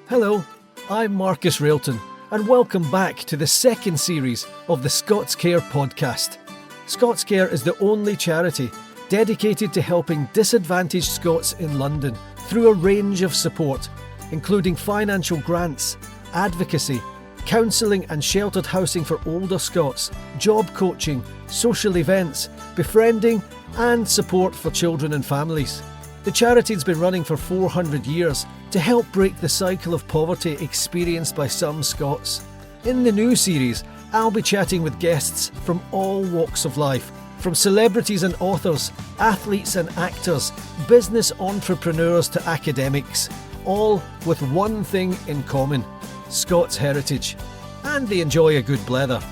Hello, I'm Marcus Railton, and welcome back to the second series of the ScotsCare podcast. ScotsCare is the only charity dedicated to helping disadvantaged Scots in London through a range of support, including financial grants, advocacy, counselling and sheltered housing for older Scots, job coaching, social events, befriending and support for children and families. The charity's been running for 400 years to help break the cycle of poverty experienced by some Scots. In the new series, I'll be chatting with guests from all walks of life, from celebrities and authors, athletes and actors, business entrepreneurs to academics, all with one thing in common: Scots heritage. And they enjoy a good blether.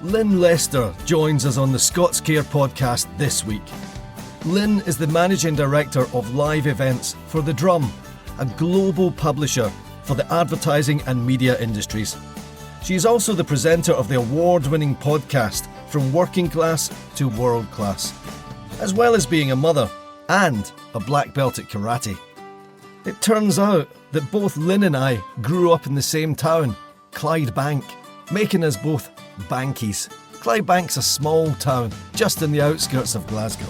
Lynn Lester joins us on the ScotsCare podcast this week. Lynn is the Managing Director of Live Events for The Drum, a global publisher for the advertising and media industries. She is also the presenter of the award-winning podcast From Working Class to World Class, as well as being a mother and a black belt at karate. It turns out that both Lynn and I grew up in the same town, Clydebank, making us both bankies. Clydebank's a small town just in the outskirts of Glasgow.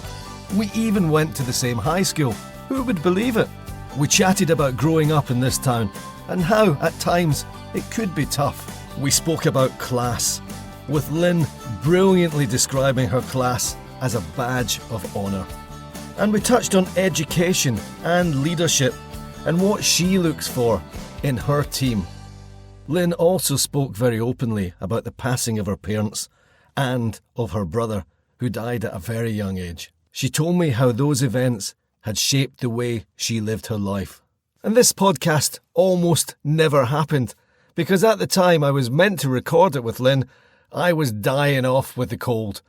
We even went to the same high school. Who would believe it? We chatted about growing up in this town and how, at times, it could be tough. We spoke about class, with Lynn brilliantly describing her class as a badge of honour. And we touched on education and leadership and what she looks for in her team. Lynn also spoke very openly about the passing of her parents and of her brother, who died at a very young age. She told me how those events had shaped the way she lived her life. And this podcast almost never happened, because at the time I was meant to record it with Lynn, I was dying off with the cold.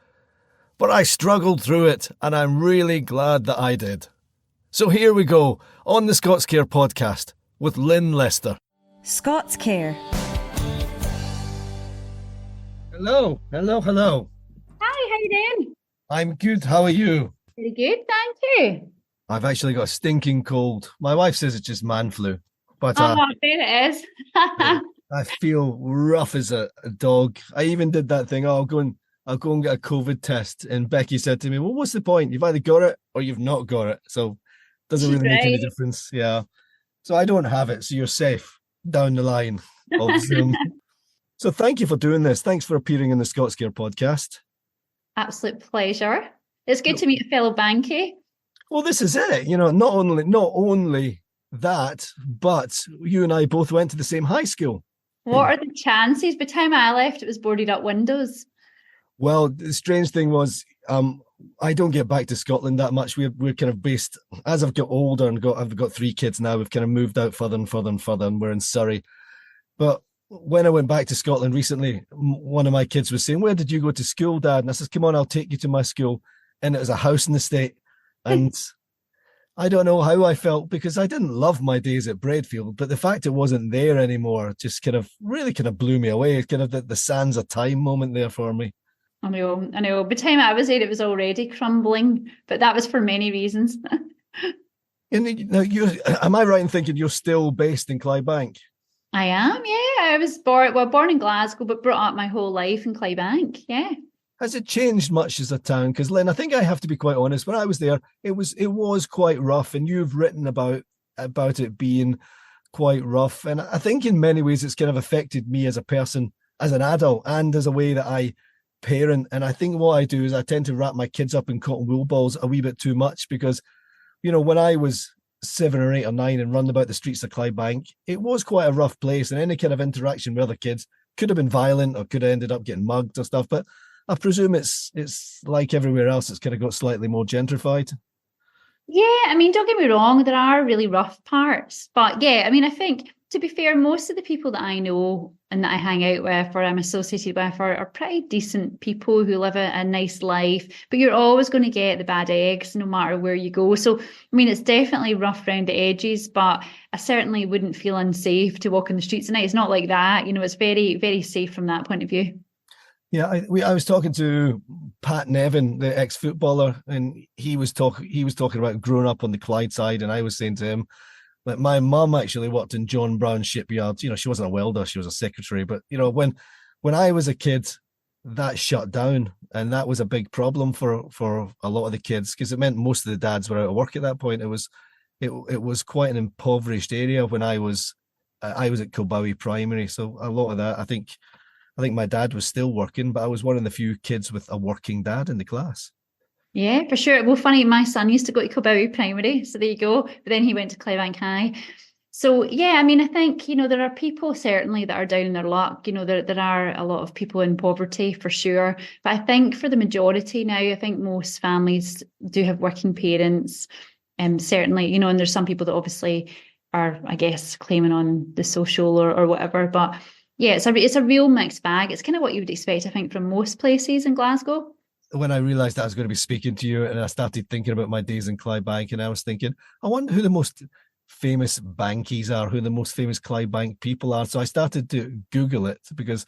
But I struggled through it, and I'm really glad that I did. So here we go, on the ScotsCare podcast with Lynn Lester. ScotsCare. Hello. Hi, how you doing? I'm good, how are you? Very good, thank you. I've actually got a stinking cold. My wife says it's just man flu, but I bet it is. I feel rough as a dog. I even did that thing. I'll go and get a COVID test. And Becky said to me, "Well, what's the point? You've either got it or you've not got it. So it doesn't really make any difference." Yeah. So I don't have it. So you're safe down the line of Zoom. So thank you for doing this. Thanks for appearing in the ScotsCare podcast. Absolute pleasure. It's good to meet a fellow bankie. Well, this is it. You know, not only that, but you and I both went to the same high school. What are the chances? By the time I left, it was boarded up windows. Well, the strange thing was, I don't get back to Scotland that much. We're kind of based, as I've got older and I've got 3 kids now, we've kind of moved out further and further and further, and we're in Surrey. But when I went back to Scotland recently, one of my kids was saying, "Where did you go to school, Dad?" And I said, "Come on, I'll take you to my school." And it was a house in the estate. And I don't know how I felt, because I didn't love my days at Braidfield, but the fact it wasn't there anymore just really blew me away. Kind of the sands of time moment there for me. I know. By the time I was there, it was already crumbling, but that was for many reasons. And now am I right in thinking you're still based in Clydebank? I am, yeah. I was born in Glasgow, but brought up my whole life in Clydebank, yeah. Has it changed much as a town? Because Lynn, I think I have to be quite honest. When I was there, it was quite rough, and you've written about it being quite rough. And I think in many ways it's kind of affected me as a person, as an adult, and as a way that I parent. And I think what I do is I tend to wrap my kids up in cotton wool balls a wee bit too much, because, you know, when I was 7 or 8 or 9 and run about the streets of Clydebank, it was quite a rough place, and any kind of interaction with other kids could have been violent or could have ended up getting mugged or stuff. But I presume it's like everywhere else, it's kind of got slightly more gentrified. Yeah, I mean, don't get me wrong, there are really rough parts. But yeah, I mean, I think, to be fair, most of the people that I know and that I hang out with or I'm associated with are pretty decent people who live a nice life. But you're always going to get the bad eggs no matter where you go. So, I mean, it's definitely rough around the edges, but I certainly wouldn't feel unsafe to walk in the streets at night. It's not like that. You know, it's very, very safe from that point of view. Yeah, I was talking to Pat Nevin, the ex-footballer, and he was talking about growing up on the Clyde side, and I was saying to him, Like my mum actually worked in John Brown shipyard. She wasn't a welder, she was a secretary. But when I was a kid, that shut down, and that was a big problem for a lot of the kids, because it meant most of the dads were out of work at that point. It was quite an impoverished area when I was at Kilbowie Primary, so a lot of that, I think my dad was still working, but I was one of the few kids with a working dad in the class. Yeah, for sure. Well, funny, my son used to go to Clydebank Primary, so there you go. But then he went to Clydebank High. So yeah, I mean, I think, there are people certainly that are down in their luck. There are a lot of people in poverty for sure. But I think for the majority now, I think most families do have working parents. And certainly, and there's some people that obviously are, I guess, claiming on the social or whatever. But yeah, it's a real mixed bag. It's kind of what you would expect, I think, from most places in Glasgow. When I realized that I was going to be speaking to you, and I started thinking about my days in Clydebank, and I was thinking, I wonder who the most famous bankies are, who the most famous Clydebank people are. So I started to Google it, because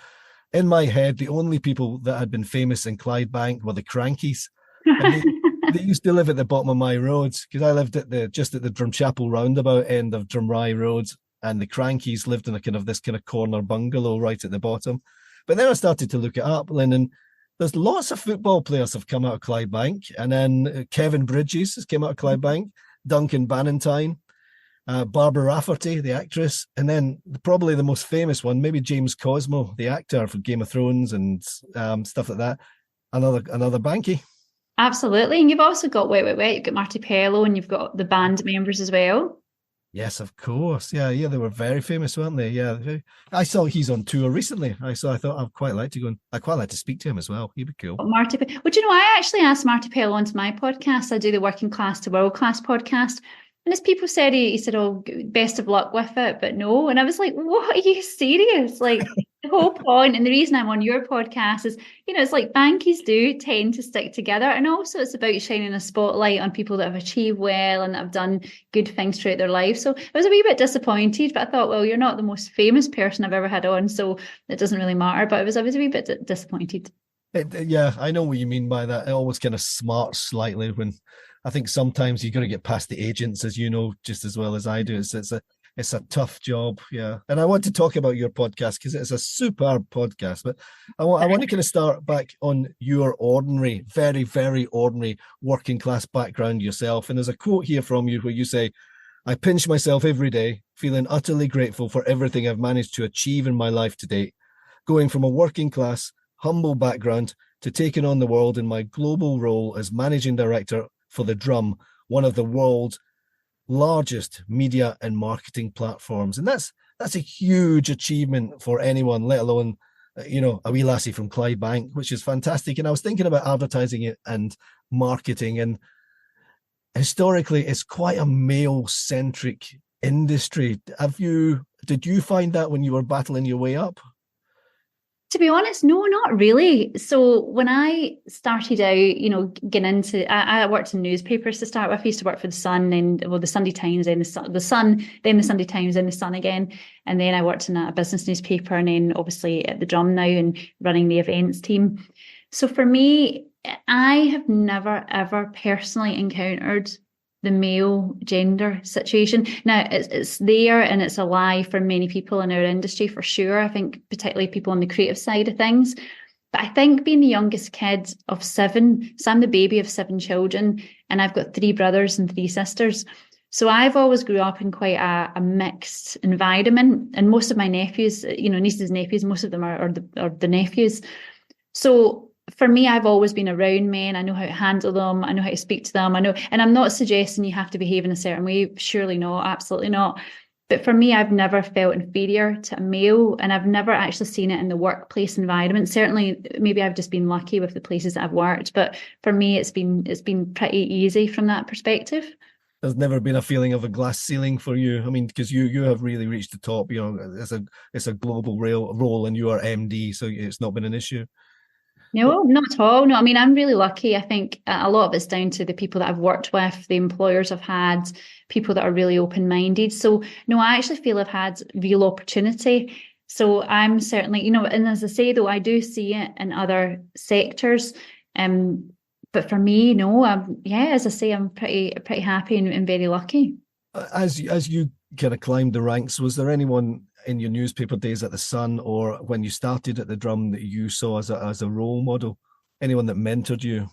in my head, the only people that had been famous in Clydebank were the Crankies. And they used to live at the bottom of my roads, because I lived just at the Drumchapel roundabout end of Drumrye Road, and the Crankies lived in this kind of corner bungalow right at the bottom. But then I started to look it up, Lynn, and there's lots of football players have come out of Clydebank, and then Kevin Bridges has come out of Clydebank, Duncan Bannatyne, Barbara Rafferty, the actress, and then probably the most famous one, maybe James Cosmo, the actor for Game of Thrones and stuff like that. Another banky. Absolutely. And you've also got Wet, Wet, Wet. You've got Marty Pello and you've got the band members as well. Yes, of course. Yeah, they were very famous, weren't they? Yeah, I saw he's on tour recently. I thought I'd quite like to go, and I'd quite like to speak to him as well. He'd be cool. Well, I actually asked Marty Pello onto my podcast. I do the Working Class to World Class podcast. And as people said, he said, "Oh, best of luck with it," but no. And I was like, "What? Are you serious?" Like the whole point, and the reason I'm on your podcast is, it's like bankies do tend to stick together, and also it's about shining a spotlight on people that have achieved well and that have done good things throughout their life. So I was a wee bit disappointed, but I thought, well, you're not the most famous person I've ever had on, so it doesn't really matter. But I was a wee bit disappointed. Yeah, I know what you mean by that. It always kind of smarts slightly when I think sometimes you got to get past the agents, as you know, just as well as I do. It's a tough job, yeah. And I want to talk about your podcast because it's a superb podcast. But I want to kind of start back on your ordinary, very, very ordinary working class background yourself. And there's a quote here from you where you say, "I pinch myself every day, feeling utterly grateful for everything I've managed to achieve in my life to date, going from a working class, humble background to taking on the world in my global role as managing director for The Drum, one of the world's largest media and marketing platforms." And that's a huge achievement for anyone, let alone a wee lassie from Clydebank, which is fantastic. And I was thinking about advertising it and marketing, and historically it's quite a male centric industry. Did you find that when you were battling your way up? To be honest, no, not really. So when I started out, getting into, I worked in newspapers to start with. I used to work for the Sun, and the Sunday Times, then the Sun, then the Sunday Times, then the Sun again, and then I worked in a business newspaper, and then obviously at the Drum now and running the events team. So for me, I have never ever personally encountered the male gender situation. Now it's there, and it's a lie for many people in our industry for sure. I think particularly people on the creative side of things. But I think being the youngest kid of 7, so I'm the baby of 7 children, and I've got 3 brothers and 3 sisters. So I've always grew up in quite a mixed environment, and most of my nephews, nieces and nephews, most of them are the nephews. So for me, I've always been around men. I know how to handle them. I know how to speak to them. I know, and I'm not suggesting you have to behave in a certain way. Surely not, absolutely not. But for me, I've never felt inferior to a male, and I've never actually seen it in the workplace environment. Certainly, maybe I've just been lucky with the places that I've worked, but for me, it's been pretty easy from that perspective. There's never been a feeling of a glass ceiling for you. I mean, because you have really reached the top. It's a global role, and you are MD, so it's not been an issue. No, not at all. No, I mean, I'm really lucky. I think a lot of it's down to the people that I've worked with, the employers I've had, people that are really open-minded. So, no, I actually feel I've had real opportunity. So I'm certainly, and as I say, though, I do see it in other sectors. But for me, no, as I say, I'm pretty happy and very lucky. As you kind of climbed the ranks, was there anyone in your newspaper days at the Sun or when you started at the drum that you saw as a role model? Anyone that mentored you?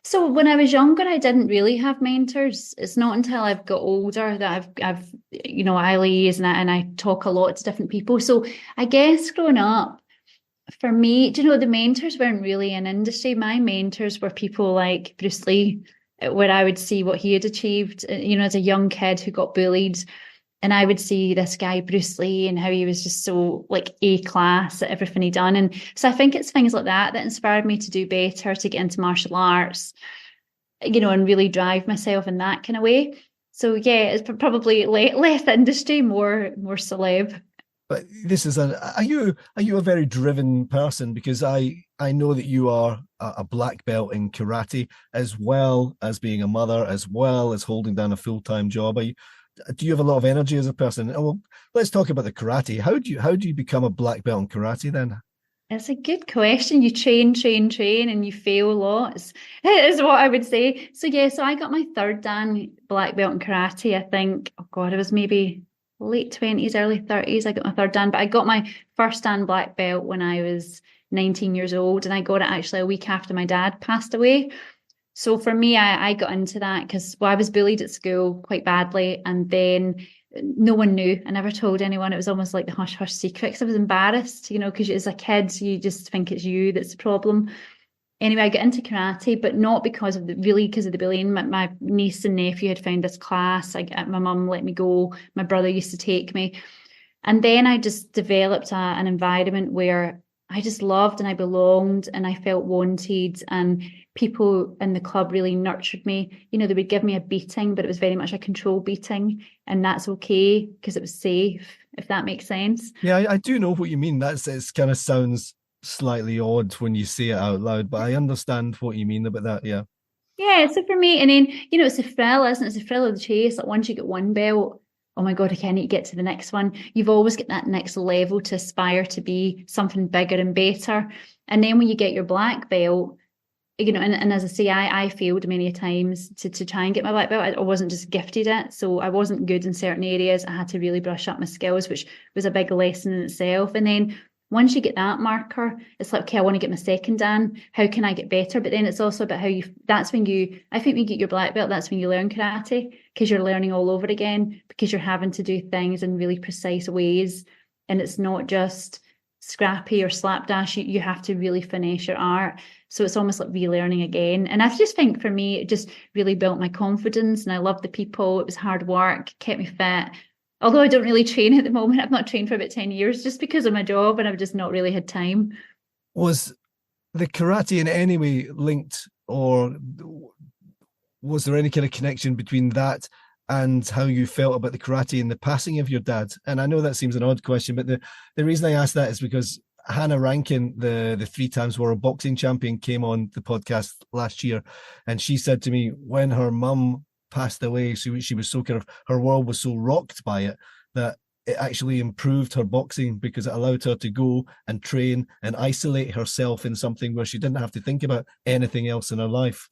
So when I was younger, I didn't really have mentors. It's not until I've got older that I've I liaise and I talk a lot to different people. So I guess growing up, for me, do you know, the mentors weren't really in industry. My mentors were people like Bruce Lee, where I would see what he had achieved, as a young kid who got bullied. And I would see this guy, Bruce Lee, and how he was just so like A class at everything he done. And so I think it's things like that that inspired me to do better, to get into martial arts, and really drive myself in that kind of way. So yeah, it's probably less industry, more celeb. But this is are you a very driven person? Because I know that you are a black belt in karate, as well as being a mother, as well as holding down a full-time job. Do you have a lot of energy as a person? Oh, well, let's talk about the karate. How do you become a black belt in karate then? It's a good question. You train, and you fail lots, is what I would say. So yeah, so I got my third Dan black belt in karate. I think, oh God, it was maybe late 20s, early 30s. I got my third Dan, but I got my first Dan black belt when I was 19 years old, and I got it actually a week after my dad passed away. So for me, I got into that because I was bullied at school quite badly, and then no one knew. I never told anyone. It was almost like the hush hush secret because I was embarrassed, because as a kid, you just think it's you that's the problem. Anyway, I got into karate, but not because of the bullying. My niece and nephew had found this class. My mum let me go. My brother used to take me. And then I just developed an environment where I just loved and I belonged and I felt wanted, and people in the club really nurtured me. They would give me a beating, but it was very much a control beating, and that's okay because it was safe, if that makes sense. Yeah, I do know what you mean. It kind of sounds slightly odd when you say it out loud, but I understand what you mean about that. Yeah. Yeah, so for me, and then, it's the thrill, isn't it? It's the thrill of the chase. Like once you get one belt, oh my God, I can't get to the next one. You've always got that next level to aspire to be something bigger and better. And then when you get your black belt, and as I say, I failed many times to try and get my black belt. I wasn't just gifted it. So I wasn't good in certain areas. I had to really brush up my skills, which was a big lesson in itself. And then once you get that marker, it's like, okay, I want to get my second Dan. How can I get better? But then it's also about I think when you get your black belt, that's when you learn karate, because you're learning all over again, because you're having to do things in really precise ways. And it's not just scrappy or slapdash. You have to really finish your art. So it's almost like relearning again. And I just think for me, it just really built my confidence, and I loved the people. It was hard work, kept me fit. Although I don't really train at the moment. I've not trained for about 10 years just because of my job, and I've just not really had time. Was the karate in any way linked, or was there any kind of connection between that and how you felt about the karate and the passing of your dad? And I know that seems an odd question, but the reason I ask that is because Hannah Rankin, the 3 times world boxing champion, came on the podcast last year, and she said to me when her mum passed away, she was so kind of, her world was so rocked by it that it actually improved her boxing because it allowed her to go and train and isolate herself in something where she didn't have to think about anything else in her life.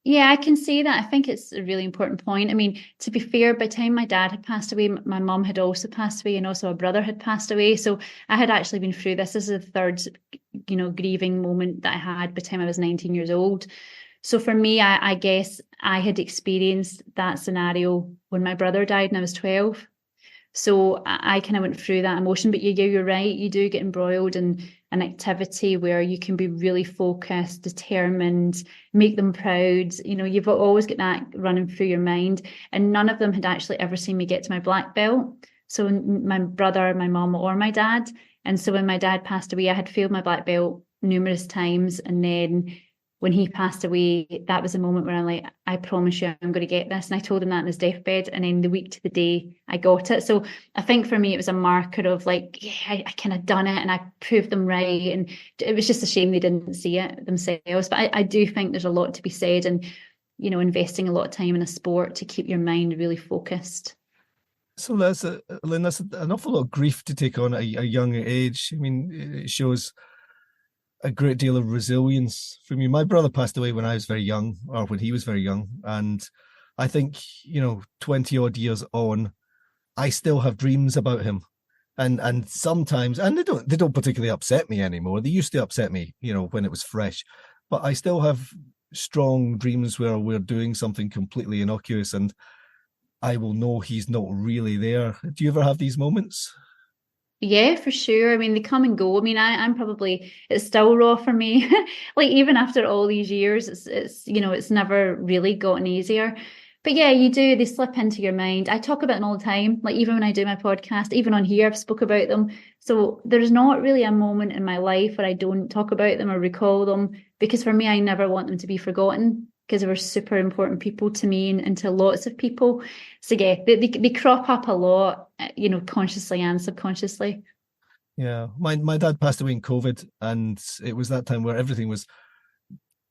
Yeah, I can see that. I think it's a really important point. I mean, to be fair, by the time my dad had passed away, my mum had also passed away, and also a brother had passed away. So I had actually been through this. This is the third, grieving moment that I had by the time I was 19 years old. So for me, I guess I had experienced that scenario when my brother died and I was 12. So I kind of went through that emotion. But you're right. You do get embroiled in an activity where you can be really focused, determined, make them proud. You've always got that running through your mind. And none of them had actually ever seen me get to my black belt. So my brother, my mum, or my dad. And so when my dad passed away, I had failed my black belt numerous times. And then when he passed away, that was a moment where I'm like, I promise you, I'm going to get this. And I told him that in his deathbed. And then the week to the day, I got it. So I think for me, it was a marker of like, yeah, I kind of done it and I proved them right. And it was just a shame they didn't see it themselves. But I do think there's a lot to be said, and, investing a lot of time in a sport to keep your mind really focused. So Lynn, that's an awful lot of grief to take on at a young age. I mean, it shows a great deal of resilience from you. My brother passed away when I was very young, or when he was very young. And I think, 20 odd years on, I still have dreams about him. And sometimes, and they don't particularly upset me anymore. They used to upset me, when it was fresh. But I still have strong dreams where we're doing something completely innocuous and I will know he's not really there. Do you ever have these moments? Yeah, for sure. I mean, they come and go. I mean, I'm probably, it's still raw for me. Like even after all these years, it's never really gotten easier. But yeah, you do, they slip into your mind. I talk about them all the time. Like even when I do my podcast, even on here, I've spoke about them. So there's not really a moment in my life where I don't talk about them or recall them, because for me, I never want them to be forgotten, because they were super important people to me and to lots of people. So yeah, they crop up a lot, consciously and subconsciously. Yeah, my dad passed away in COVID, and it was that time where everything was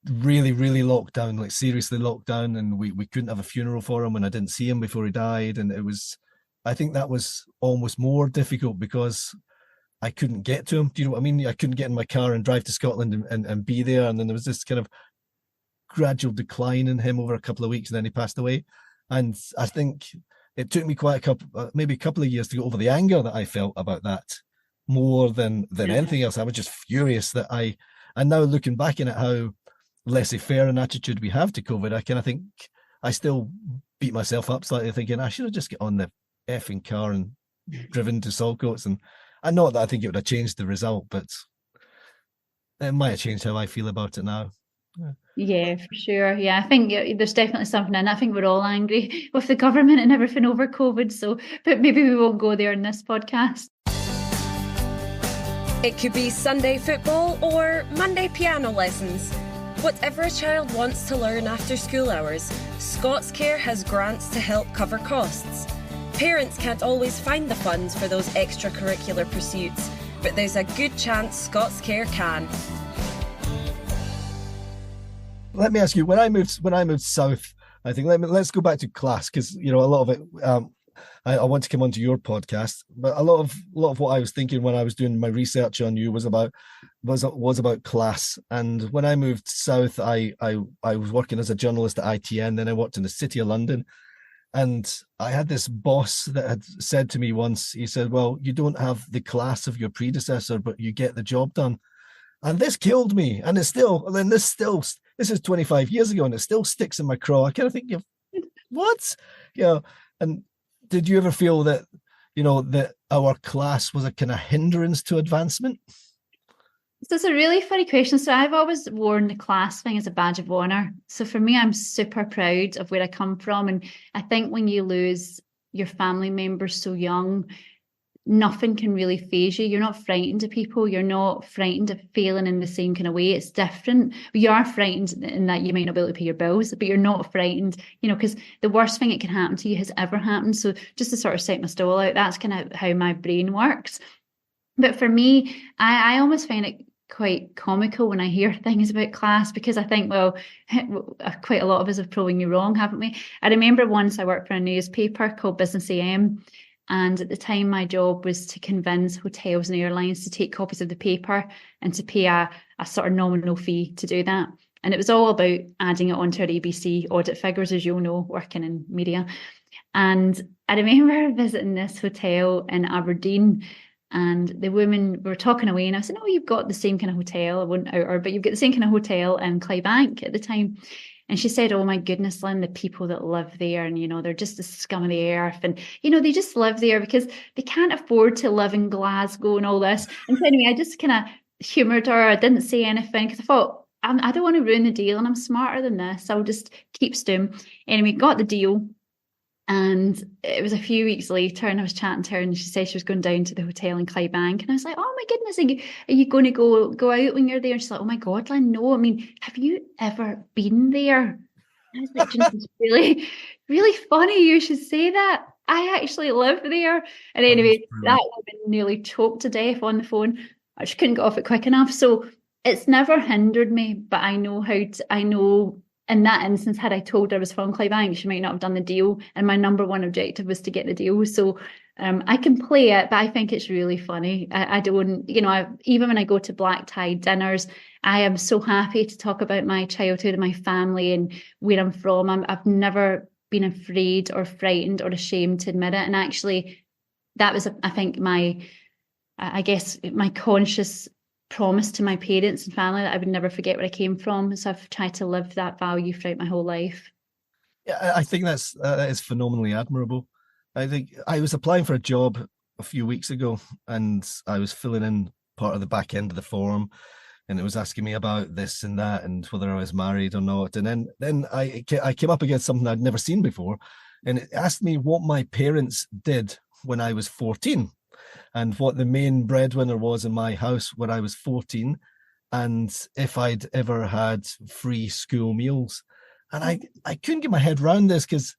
really, really locked down, like seriously locked down, and we couldn't have a funeral for him, and I didn't see him before he died, and I think that was almost more difficult because I couldn't get to him. Do you know what I mean? I couldn't get in my car and drive to Scotland and be there, and then there was this kind of gradual decline in him over a couple of weeks, and then he passed away, and I think it took me quite maybe a couple of years to get over the anger that I felt about that more than Yeah. anything else. I was just furious and now looking back in at how laissez-faire an attitude we have to COVID, I kind of think I still beat myself up slightly, thinking I should have just get on the effing car and driven to Saltcoats, and not that I think it would have changed the result, but it might have changed how I feel about it now. Yeah. Yeah, for sure. Yeah, I think there's definitely something in it. I think we're all angry with the government and everything over COVID. So, but maybe we won't go there in this podcast. It could be Sunday football or Monday piano lessons. Whatever a child wants to learn after school hours, ScotsCare has grants to help cover costs. Parents can't always find the funds for those extracurricular pursuits, but there's a good chance ScotsCare can. Let me ask you, when I moved south, I think let's go back to class, because a lot of it. I want to come onto your podcast, but a lot of what I was thinking when I was doing my research on you was about class. And when I moved south, I was working as a journalist at ITN, then I worked in the City of London, and I had this boss that had said to me once. He said, "Well, you don't have the class of your predecessor, but you get the job done." And this killed me, and this is 25 years ago, and it still sticks in my craw. I kind of think, what, and did you ever feel that that our class was a kind of hindrance to advancement? So it's a really funny question. So I've always worn the class thing as a badge of honor. So for me, I'm super proud of where I come from. And I think when you lose your family members so young, nothing can really phase you. You're not frightened of people. You're not frightened of failing in the same kind of way. It's different. You are frightened in that you might not be able to pay your bills, but you're not frightened, because the worst thing that can happen to you has ever happened. So just to sort of set my stall out, that's kind of how my brain works. But for me, I almost find it quite comical when I hear things about class, because I think, well, quite a lot of us have proven you wrong, haven't we? I remember once I worked for a newspaper called Business AM. And at the time, my job was to convince hotels and airlines to take copies of the paper and to pay a sort of nominal fee to do that. And it was all about adding it onto our ABC audit figures, as you'll know, working in media. And I remember visiting this hotel in Aberdeen, and the women were talking away, and I said, "Oh, you've got the same kind of hotel." I wouldn't out her, but you've got the same kind of hotel in Clydebank at the time. And she said, "Oh my goodness, Lynn, the people that live there, and they're just the scum of the earth, and they just live there because they can't afford to live in Glasgow and all this." And so anyway, I just kind of humoured her. I didn't say anything because I thought, I don't want to ruin the deal, and I'm smarter than this. I'll just keep stum. Anyway, got the deal. And it was a few weeks later, and I was chatting to her, and she said she was going down to the hotel in Clydebank. And I was like, "Oh my goodness, are you going to go out when you're there?" And she's like, "Oh my God, Lynn, no. I mean, have you ever been there?" And I was like, "It's really, really funny you should say that. I actually live there." And anyway, that woman nearly choked to death on the phone. I just couldn't get off it quick enough. So it's never hindered me, but I know in that instance, had I told her I was from Clydebank, she might not have done the deal. And my number one objective was to get the deal. So I can play it, but I think it's really funny. I don't, even when I go to black tie dinners, I am so happy to talk about my childhood and my family and where I'm from. I've never been afraid or frightened or ashamed to admit it. And actually, that was, I think, my conscious promise to my parents and family that I would never forget where I came from. So I've tried to live that value throughout my whole life. Yeah, I think that is phenomenally admirable. I think I was applying for a job a few weeks ago, and I was filling in part of the back end of the form, and it was asking me about this and that, and whether I was married or not. And then I came up against something I'd never seen before, and it asked me what my parents did when I was 14, and what the main breadwinner was in my house when I was 14, and if I'd ever had free school meals. And I couldn't get my head around this because,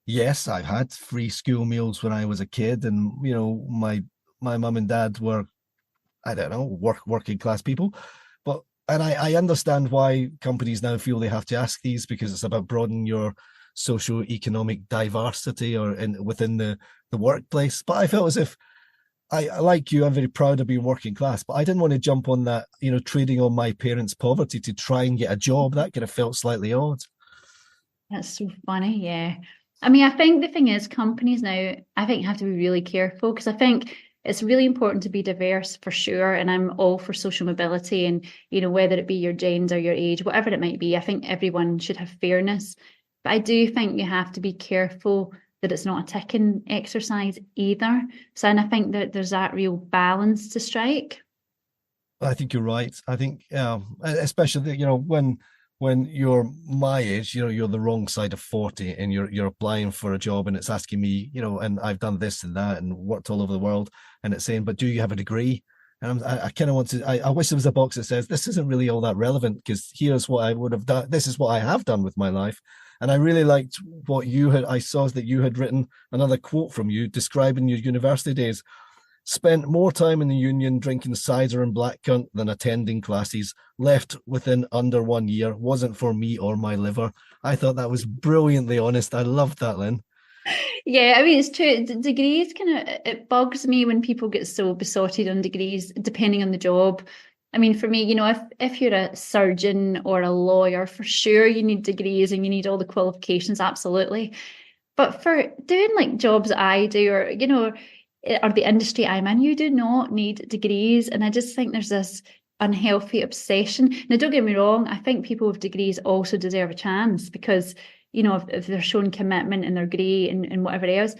yes, I had free school meals when I was a kid, and my mum and dad were, I don't know, working class people, but and I understand why companies now feel they have to ask these, because it's about broadening your socio-economic diversity or within the workplace. But I felt as if I like you, I'm very proud of being working class, but I didn't want to jump on that, trading on my parents' poverty to try and get a job. That kind of felt slightly odd. That's so funny, yeah. I mean, I think the thing is, companies now, I think, have to be really careful, because I think it's really important to be diverse for sure. And I'm all for social mobility, and, whether it be your gender, your age, whatever it might be, I think everyone should have fairness. But I do think you have to be careful that it's not a ticking exercise either. So, and I think that there's that real balance to strike. I think you're right. I think, especially, when you're my age, you're the wrong side of 40, and you're applying for a job, and it's asking me, and I've done this and that and worked all over the world, and it's saying, but do you have a degree? And I kind of want to, I wish there was a box that says, this isn't really all that relevant, because here's what I would have done. This is what I have done with my life. And I really liked what I saw that you had written another quote from you describing your university days. Spent more time in the union drinking cider and black cunt than attending classes. Left within under 1 year. Wasn't for me or my liver. I thought that was brilliantly honest. I loved that, Lynn. Yeah, I mean, it's true. Degrees it bugs me when people get so besotted on degrees, depending on the job. I mean, for me, if you're a surgeon or a lawyer, for sure you need degrees and you need all the qualifications, absolutely. But for doing like jobs that I do, or the industry I'm in, you do not need degrees. And I just think there's this unhealthy obsession. Now, don't get me wrong, I think people with degrees also deserve a chance, because, if they're showing commitment and they're great and whatever else.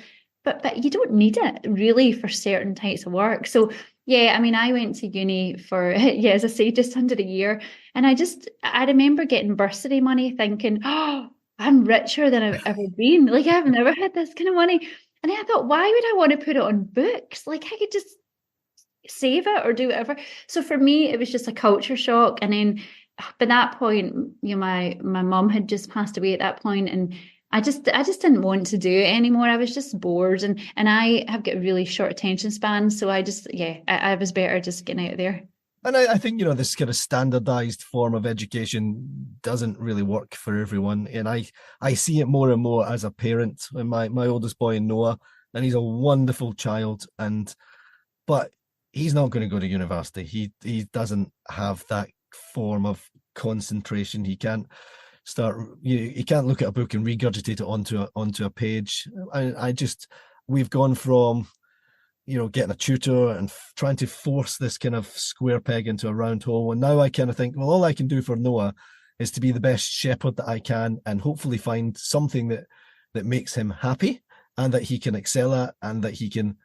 But you don't need it really for certain types of work. So, yeah, I mean, I went to uni for, as I say, just under a year. And I remember getting bursary money thinking, oh, I'm richer than I've ever been. Like, I've never had this kind of money. And then I thought, why would I want to put it on books? Like, I could just save it or do whatever. So for me, it was just a culture shock. And then by that point, my mum had just passed away at that point, and I just didn't want to do it anymore. I was just bored, and I have got a really short attention span. So I was better just getting out of there. And I think, this kind of standardized form of education doesn't really work for everyone. And I see it more and more as a parent. And my oldest boy, Noah, and he's a wonderful child. But he's not going to go to university. He doesn't have that form of concentration. He can't he can't look at a book and regurgitate it onto a page. We've gone from, getting a tutor and trying to force this kind of square peg into a round hole. And now I kind of think, well, all I can do for Noah is to be the best shepherd that I can, and hopefully find something that makes him happy and that he can excel at and that he can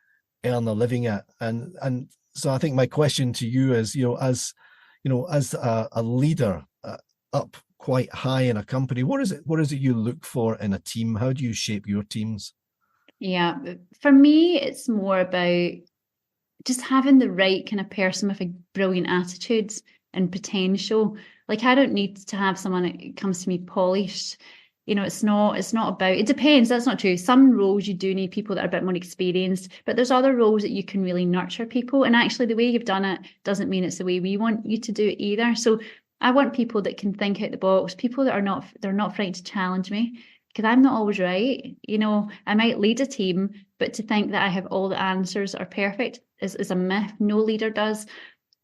earn a living at. And so I think my question to you is, as a leader up quite high in a company, what is it you look for in a team? How do you shape your teams? Yeah, for me, it's more about just having the right kind of person with a brilliant attitude and potential. Like, I don't need to have someone that comes to me polished. It's not about, it depends. That's not true. Some roles you do need people that are a bit more experienced, but there's other roles that you can really nurture people. And actually the way you've done it doesn't mean it's the way we want you to do it either. So I want people that can think out the box, people that they're not frightened to challenge me, because I'm not always right. I might lead a team, but to think that I have all the answers that are perfect is a myth. No leader does.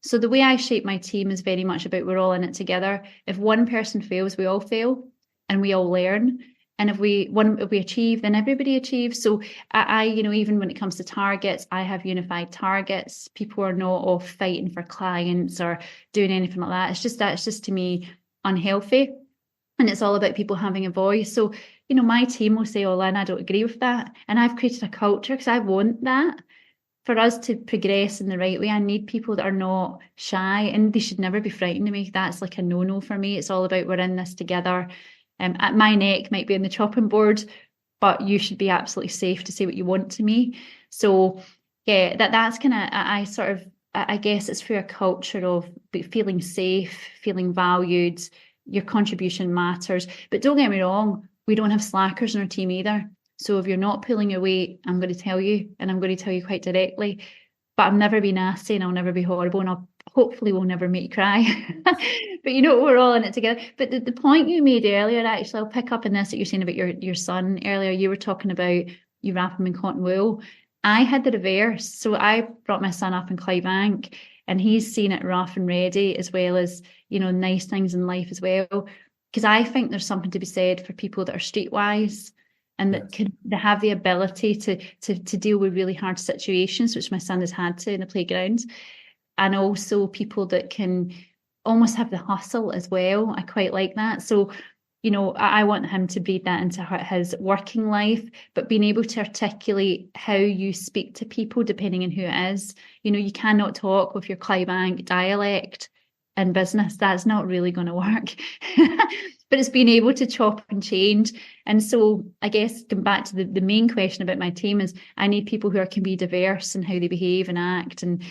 So the way I shape my team is very much about we're all in it together. If one person fails, we all fail and we all learn. And if we achieve, then everybody achieves. So even when it comes to targets, I have unified targets. People are not off fighting for clients or doing anything like that. It's just to me unhealthy. And it's all about people having a voice. So, my team will say, oh, Lynn, I don't agree with that. And I've created a culture because I want that. For us to progress in the right way, I need people that are not shy, and they should never be frightened of me. That's like a no-no for me. It's all about we're in this together. At my neck might be on the chopping board, but you should be absolutely safe to say what you want to me. So yeah, that's kind of, I guess it's through a culture of feeling safe, feeling valued, your contribution matters. But don't get me wrong, we don't have slackers in our team either. So if you're not pulling your weight, I'm going to tell you, and I'm going to tell you quite directly, but I'll never be nasty and I'll never be horrible, and I'll hopefully will never make you cry. But we're all in it together. But the point you made earlier, actually, I'll pick up on this that you're saying about your son earlier. You were talking about you wrap him in cotton wool. I had the reverse. So I brought my son up in Clydebank, and he's seen it rough and ready, as well as, nice things in life as well. Because I think there's something to be said for people that are streetwise and that they have the ability to deal with really hard situations, which my son has had to in the playground. And also people that can almost have the hustle as well. I quite like that. So, I want him to breed that into his working life, but being able to articulate how you speak to people depending on who it is. You cannot talk with your Clydebank dialect in business. That's not really going to work. But it's being able to chop and change. And so I guess going back to the main question about my team is I need people who can be diverse in how they behave and act, and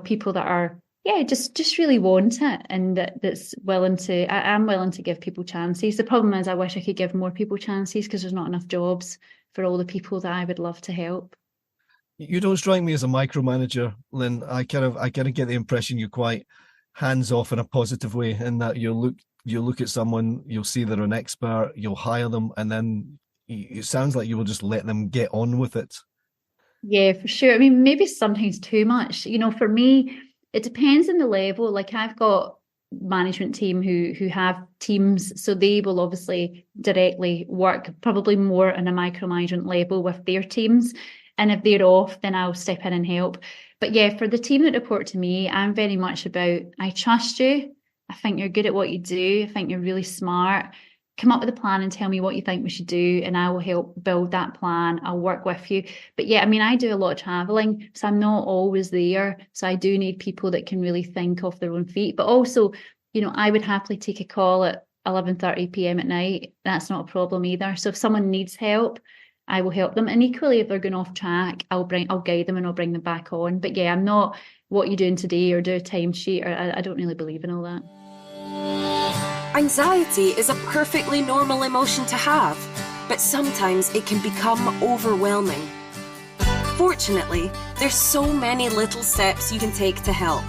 people that are just really want it, and that's willing to. I'm willing to give people chances. The problem is I wish I could give more people chances because there's not enough jobs for all the people that I would love to help. You don't strike me as a micromanager, Lynn. I kind of get the impression you're quite hands off in a positive way, in that you'll look at someone, you'll see they're an expert, you'll hire them, and then it sounds like you will just let them get on with it. Yeah, for sure. I mean, maybe sometimes too much. For me, it depends on the level. Like I've got management team who have teams, so they will obviously directly work probably more on a micromanagement level with their teams. And if they're off, then I'll step in and help. But yeah, for the team that report to me, I'm very much about, I trust you. I think you're good at what you do. I think you're really smart. Come up with a plan and tell me what you think we should do, and I will help build that plan. I'll work with you. But yeah, I mean, I do a lot of traveling, so I'm not always there. So I do need people that can really think off their own feet. But also, I would happily take a call at 11:30 p.m. at night. That's not a problem either. So if someone needs help, I will help them. And equally, if they're going off track, I'll guide them and I'll bring them back on. But yeah, I'm not what you're doing today or do a timesheet, or I don't really believe in all that. Anxiety is a perfectly normal emotion to have, but sometimes it can become overwhelming. Fortunately, there's so many little steps you can take to help.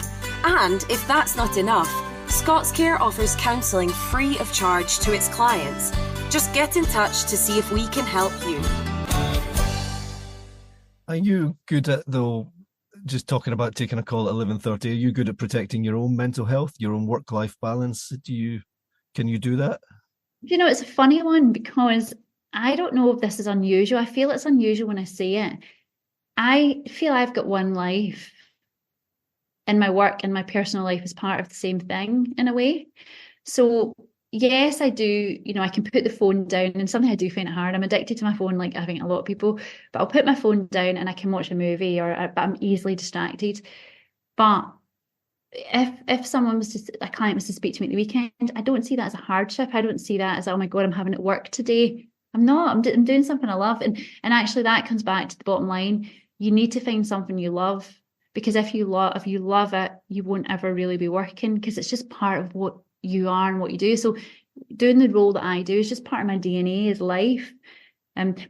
And if that's not enough, ScotsCare offers counselling free of charge to its clients. Just get in touch to see if we can help you. Are you good at, though, just talking about taking a call at 11:30, are you good at protecting your own mental health, your own work-life balance? Can you do that? It's a funny one because I don't know if this is unusual. I feel it's unusual when I say it. I feel I've got one life, and my work and my personal life is part of the same thing in a way. So yes, I do. I can put the phone down, and something I do find it hard. I'm addicted to my phone, like I think a lot of people, but I'll put my phone down and I can watch a movie, but I'm easily distracted. But if a client was to speak to me at the weekend, I don't see that as a hardship. I don't see that as, oh my God, I'm having it work today. I'm not. I'm doing something I love, and actually that comes back to the bottom line. You need to find something you love, because if you love it, you won't ever really be working, because it's just part of what you are and what you do. So doing the role that I do is just part of my DNA, is life.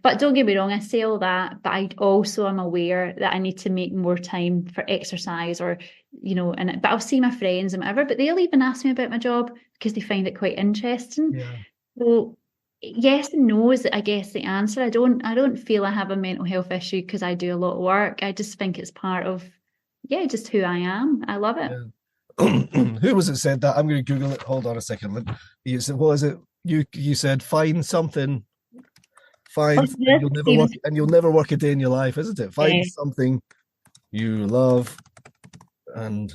But don't get me wrong, I say all that, but I also am aware that I need to make more time for exercise, or but I'll see my friends and whatever, but they'll even ask me about my job because they find it quite interesting. Yeah. So yes and no is, I guess, the answer. I don't feel I have a mental health issue because I do a lot of work. I just think it's part of just who I am. I love it. Yeah. Who was it said that? I'm going to Google it. Hold on a second. You said, what is it? You said find something. Find, What's and this? you'll never work a day in your life, isn't it? Find something you love, and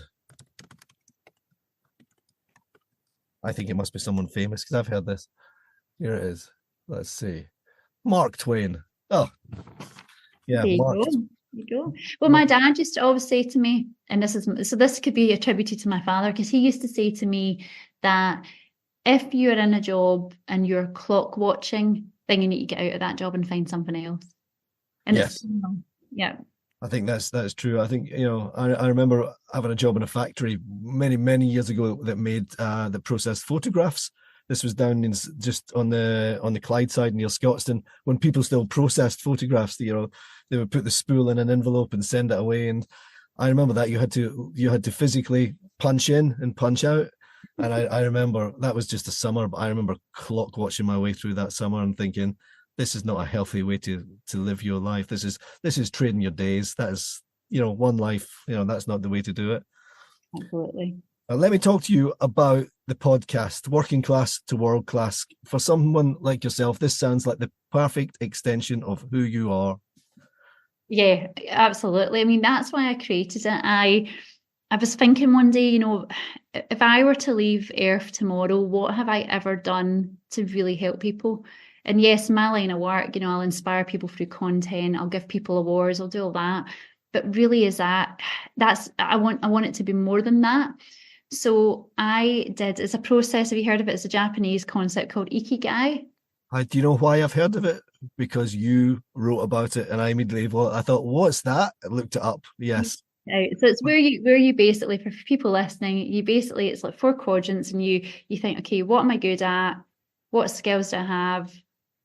I think it must be someone famous because I've heard this. Here it is. Let's see. Mark Twain. Oh, yeah, There you Mark. go. There you go. Well, my dad used to always say to me, and this could be attributed to my father, because he used to say to me that if you're in a job and you're clock watching, then you need to get out of that job and find something else. And yes, yeah. I think that's true. I think, I remember having a job in a factory many years ago that made that processed photographs. This was down in just on the Clyde side near Scotstoun, when people still processed photographs. They would put the spool in an envelope and send it away. And I remember that you had to physically punch in and punch out. And I remember that was just a summer, but I remember clock watching my way through that summer and thinking, this is not a healthy way to live your life. This is trading your days. That is, one life. That's not the way to do it. Absolutely. Let me talk to you about the podcast, Working Class to World Class. For someone like yourself, this sounds like the perfect extension of who you are. Yeah, absolutely. I mean, that's why I created it. I was thinking one day, if I were to leave Earth tomorrow, what have I ever done to really help people? And yes, my line of work, I'll inspire people through content, I'll give people awards, I'll do all that. But really, I want it to be more than that. So it's a process. Have you heard of it? It's a Japanese concept called Ikigai. Do you know why I've heard of it? Because you wrote about it, and I thought, what's that? I looked it up. Yes. So it's where you basically, for people listening, it's like 4 quadrants, and you think, okay, what am I good at? What skills do I have?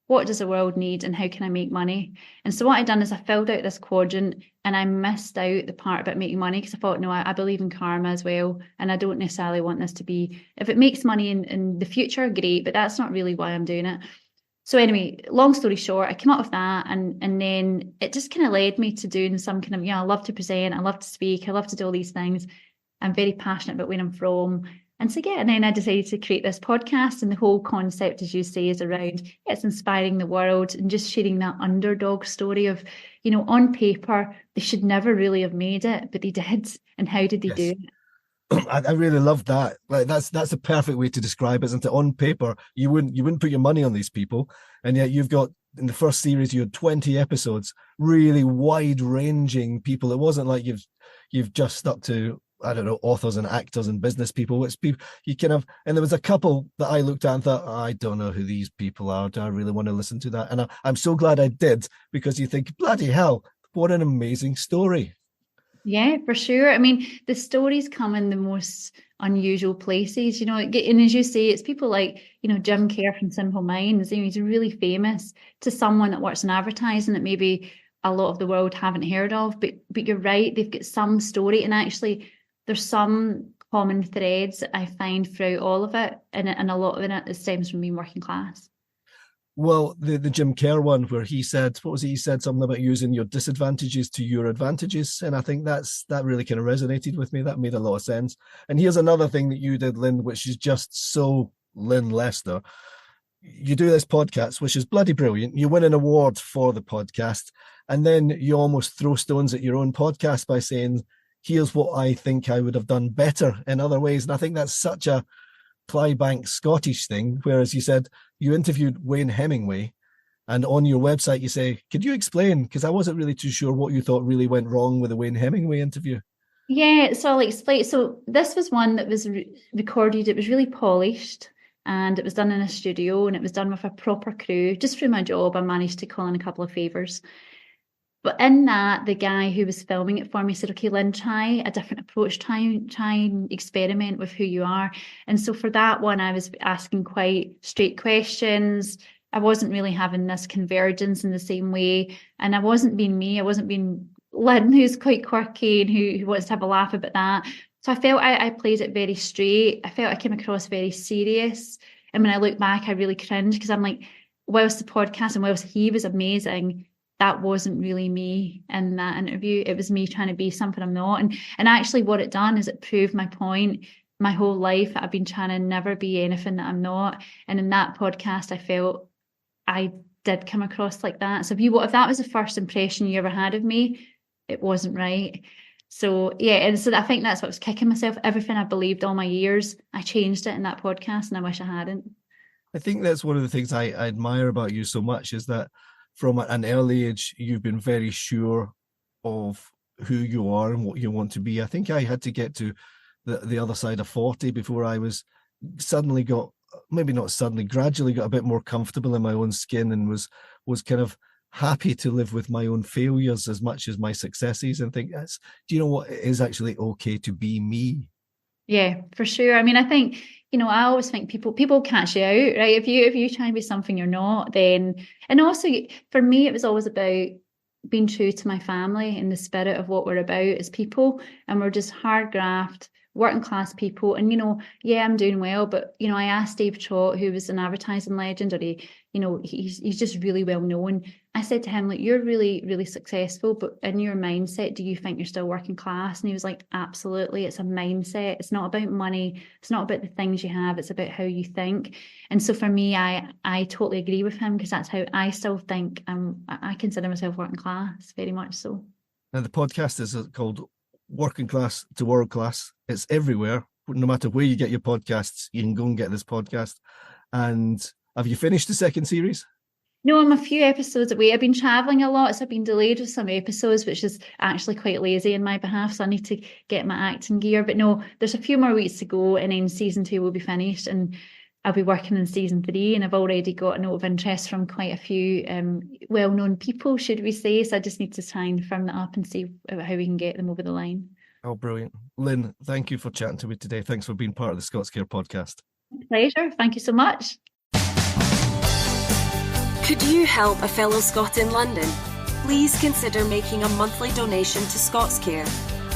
What does the world need, and how can I make money? And so what I done is I filled out this quadrant, and I missed out the part about making money, because I thought, no, I believe in karma as well, and I don't necessarily want this to be, if it makes money in the future, great, but that's not really why I'm doing it. So anyway, long story short, I came up with that, and then it just kind of led me to doing some kind of, I love to present, I love to speak, I love to do all these things. I'm very passionate about where I'm from. And so, and then I decided to create this podcast, and the whole concept, as you say, is around, it's inspiring the world and just sharing that underdog story of, on paper, they should never really have made it, but they did. And how did they do it? I really love that. Like that's a perfect way to describe it, isn't it? On paper, you wouldn't put your money on these people, and yet you've got, in the first series, you had 20 episodes, really wide-ranging people. It wasn't like you've just stuck to, I don't know, authors and actors and business people. It's people you can have, and there was a couple that I looked at and thought, I don't know who these people are. Do I really want to listen to that? And I'm so glad I did, because you think, bloody hell, what an amazing story. Yeah, for sure. I mean, the stories come in the most unusual places, and as you say, it's people like, Jim Kerr from Simple Minds. He's really famous to someone that works in advertising that maybe a lot of the world haven't heard of, but you're right, they've got some story, and actually there's some common threads that I find throughout all of it, and a lot of it stems from being working class. Well, the Jim Kerr one, where he said, what was it? He said something about using your disadvantages to your advantages. And I think that really kind of resonated with me. That made a lot of sense. And here's another thing that you did, Lynn, which is just so Lynn Lester. You do this podcast, which is bloody brilliant. You win an award for the podcast, and then you almost throw stones at your own podcast by saying, here's what I think I would have done better in other ways. And I think that's such a Clydebank Scottish thing, whereas you said you interviewed Wayne Hemingway, and on your website you say, could you explain, because I wasn't really too sure what you thought really went wrong with the Wayne Hemingway interview. Yeah, so I'll explain. So this was one that was recorded, it was really polished, and it was done in a studio, and it was done with a proper crew. Just through my job, I managed to call in a couple of favours. But in that, the guy who was filming it for me said, okay, Lynn, try a different approach, try and experiment with who you are. And so for that one, I was asking quite straight questions. I wasn't really having this convergence in the same way. And I wasn't being me. I wasn't being Lynn, who's quite quirky and who wants to have a laugh about that. So I felt I played it very straight. I felt I came across very serious. And when I look back, I really cringe, because I'm like, whilst the podcast and whilst he was amazing, that wasn't really me in that interview. It was me trying to be something I'm not. And actually what it done is it proved my point. My whole life I've been trying to never be anything that I'm not. And in that podcast, I felt I did come across like that. So if that was the first impression you ever had of me, it wasn't right. So yeah, and so I think that's what was kicking myself. Everything I believed all my years, I changed it in that podcast, and I wish I hadn't. I think that's one of the things I admire about you so much, is that from an early age, you've been very sure of who you are and what you want to be. I think I had to get to the other side of 40 before I was gradually got a bit more comfortable in my own skin, and was kind of happy to live with my own failures as much as my successes, and think, do you know what, it is actually okay to be me. Yeah, for sure. I mean, I think, I always think people catch you out, right? If you try and be something you're not, then, and also for me, it was always about being true to my family and the spirit of what we're about as people. And we're just hard graft, working class people. And, yeah, I'm doing well, but, I asked Dave Trott, who was an advertising legend, or he's just really well known. I said to him, like, you're really, really successful, but in your mindset, do you think you're still working class? And he was like, absolutely. It's a mindset. It's not about money. It's not about the things you have. It's about how you think. And so for me, I totally agree with him, because that's how I still think. I consider myself working class, very much so. Now, the podcast is called Working Class to World Class. It's everywhere. No matter where you get your podcasts, you can go and get this podcast. And have you finished the second series? No, I'm a few episodes away. I've been traveling a lot, so I've been delayed with some episodes, which is actually quite lazy in my behalf. So I need to get my acting gear. But no, there's a few more weeks to go, and then season 2 will be finished, and I'll be working in season 3. And I've already got a note of interest from quite a few well-known people, should we say. So I just need to try and firm that up and see how we can get them over the line. Oh, brilliant. Lynn, thank you for chatting to me today. Thanks for being part of the ScotsCare podcast. Pleasure. Thank you so much. Could you help a fellow Scot in London? Please consider making a monthly donation to ScotsCare,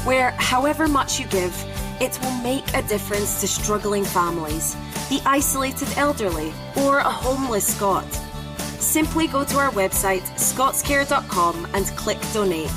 where however much you give, it will make a difference to struggling families, the isolated elderly, or a homeless Scot. Simply go to our website, scotscare.com, and click donate.